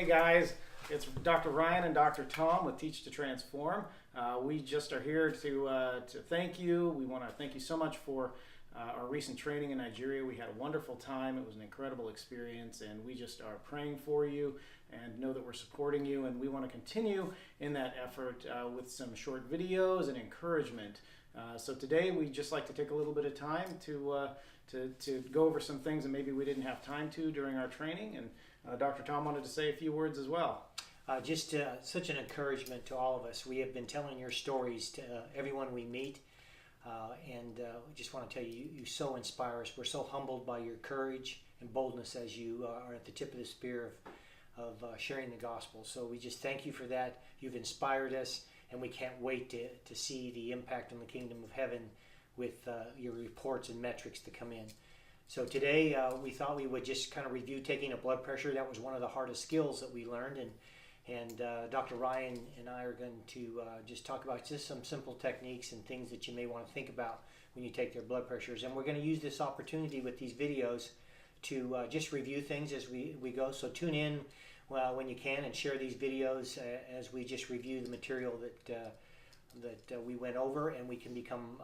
guys, it's Dr. Ryan and Dr. Tom with Teach to Transform. We just are here to thank you. We want to thank you so much for our recent training in Nigeria. We had a wonderful time. It was an incredible experience, and we just are praying for you and know that we're supporting you, and we want to continue in that effort with some short videos and encouragement. So today we just like to take a little bit of time to go over some things that maybe we didn't have time to during our training, and Dr. Tom wanted to say a few words as well. Just such an encouragement to all of us. We have been telling your stories to everyone we meet, and we just want to tell you, you so inspire us. We're so humbled by your courage and boldness as you are at the tip of the spear of sharing the gospel. So we just thank you for that. You've inspired us, and we can't wait to see the impact on the kingdom of heaven with your reports and metrics to come in. So today we thought we would just kind of review taking a blood pressure. That was one of the hardest skills that we learned, and Dr. Ryan and I are going to just talk about just some simple techniques and things that you may want to think about when you take their blood pressures. And we're going to use this opportunity with these videos to just review things as we go. So tune in when you can and share these videos as we just review the material that we went over, and we can become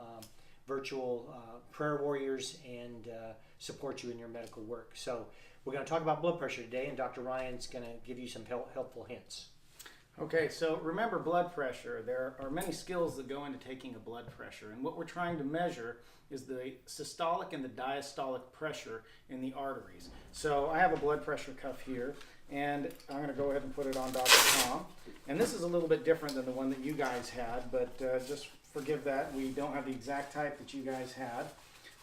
virtual prayer warriors and support you in your medical work. So we're going to talk about blood pressure today, and Dr. Ryan's going to give you some helpful hints. Okay, so remember blood pressure. There are many skills that go into taking a blood pressure, and what we're trying to measure is the systolic and the diastolic pressure in the arteries. So I have a blood pressure cuff here, and I'm going to go ahead and put it on Dr. Tom. And this is a little bit different than the one that you guys had, but just forgive that. We don't have the exact type that you guys had.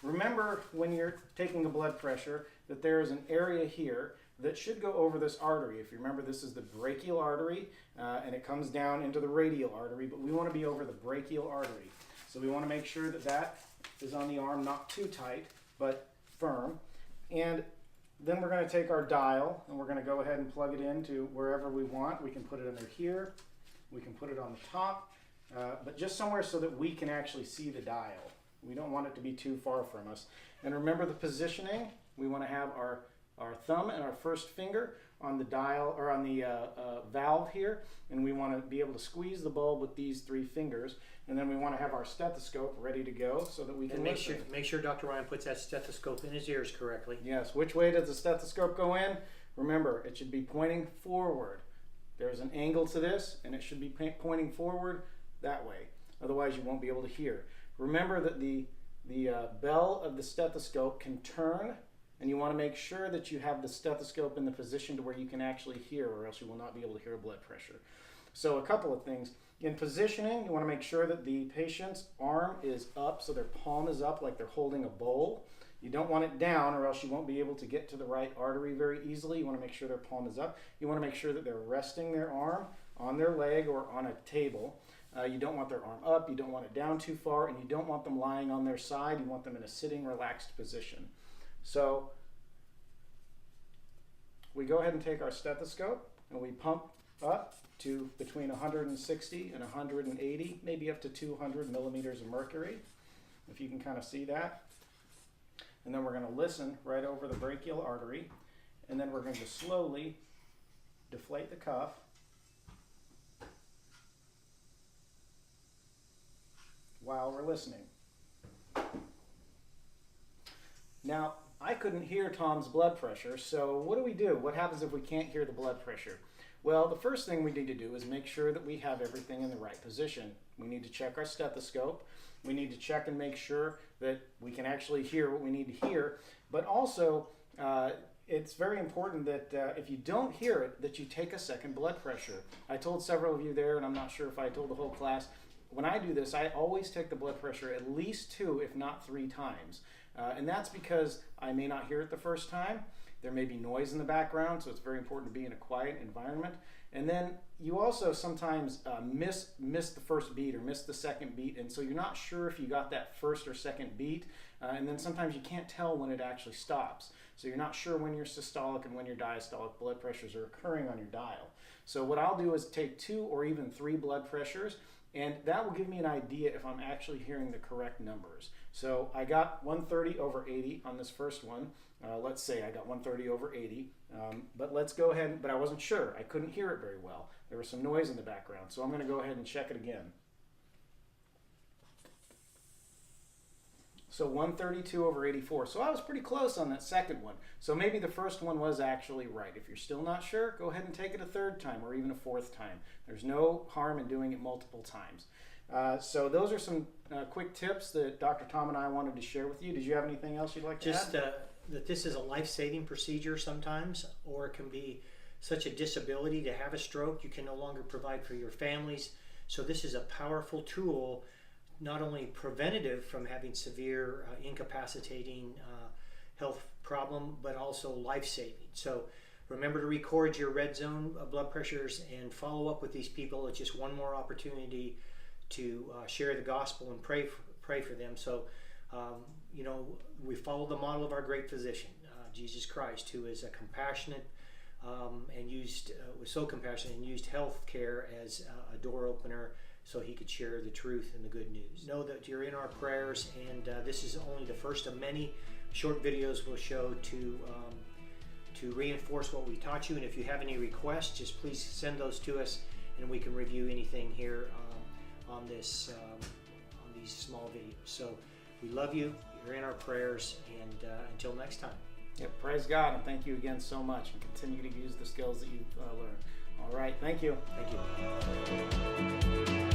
Remember, when you're taking a blood pressure, that there is an area here that should go over this artery. If you remember, this is the brachial artery, and it comes down into the radial artery, but we want to be over the brachial artery. So we want to make sure that that is on the arm, not too tight, but firm. And then we're going to take our dial, and we're going to go ahead and plug it into wherever we want. We can put it under here. We can put it on the top, but just somewhere so that we can actually see the dial. We don't want it to be too far from us. And remember the positioning. We want to have our thumb and our first finger on the dial, or on the valve here, and we want to be able to squeeze the bulb with these three fingers, and then we want to have our stethoscope ready to go so that we can make sure Dr. Ryan puts that stethoscope in his ears correctly. Yes. Which way does the stethoscope go in? Remember, it should be pointing forward. There's an angle to this, and it should be pointing forward that way. Otherwise, you won't be able to hear. Remember that the bell of the stethoscope can turn, and you want to make sure that you have the stethoscope in the position to where you can actually hear, or else you will not be able to hear blood pressure. So a couple of things. In positioning, you want to make sure that the patient's arm is up, so their palm is up like they're holding a bowl. You don't want it down, or else you won't be able to get to the right artery very easily. You want to make sure their palm is up. You want to make sure that they're resting their arm on their leg or on a table. You don't want their arm up, you don't want it down too far, and you don't want them lying on their side. You want them in a sitting, relaxed position. So we go ahead and take our stethoscope, and we pump up to between 160 and 180, maybe up to 200 millimeters of mercury, if you can kind of see that. And then we're going to listen right over the brachial artery, and then we're going to slowly deflate the cuff. While we're listening. Now, I couldn't hear Tom's blood pressure, so what do? What happens if we can't hear the blood pressure? Well, the first thing we need to do is make sure that we have everything in the right position. We need to check our stethoscope. We need to check and make sure that we can actually hear what we need to hear, but also it's very important that if you don't hear it, that you take a second blood pressure. I told several of you there, and I'm not sure if I told the whole class, when I do this, I always take the blood pressure at least 2, if not 3 times. And that's because I may not hear it the first time. There may be noise in the background, so it's very important to be in a quiet environment. And then you also sometimes miss the first beat or miss the second beat, and so you're not sure if you got that first or second beat. And then sometimes you can't tell when it actually stops. So you're not sure when your systolic and when your diastolic blood pressures are occurring on your dial. So what I'll do is take 2 or even 3 blood pressures, and that will give me an idea if I'm actually hearing the correct numbers. So I got 130 over 80 on this first one. Let's say I got 130 over 80, but let's go ahead, but I wasn't sure. I couldn't hear it very well. There was some noise in the background, so I'm going to go ahead and check it again. So 132 over 84. So I was pretty close on that second one. So maybe the first one was actually right. If you're still not sure, go ahead and take it a third time or even a fourth time. There's no harm in doing it multiple times. So those are some quick tips that Dr. Tom and I wanted to share with you. Did you have anything else you'd like to Just add? that this is a life-saving procedure sometimes, or it can be such a disability to have a stroke you can no longer provide for your families. So this is a powerful tool, not only preventative from having severe incapacitating health problem, but also life-saving. So remember to record your red zone blood pressures and follow up with these people. It's just one more opportunity to share the gospel and pray for them. So you know, we follow the model of our great physician, Jesus Christ, who is a compassionate and was so compassionate and used health care as a door opener so he could share the truth and the good news. Know that you're in our prayers, and this is only the first of many short videos we'll show to reinforce what we taught you. And if you have any requests, just please send those to us, and we can review anything here on these small videos. So we love you. You're in our prayers, and until next time. Yep, praise God, and thank you again so much, and continue to use the skills that you've learned. All right, thank you. Thank you.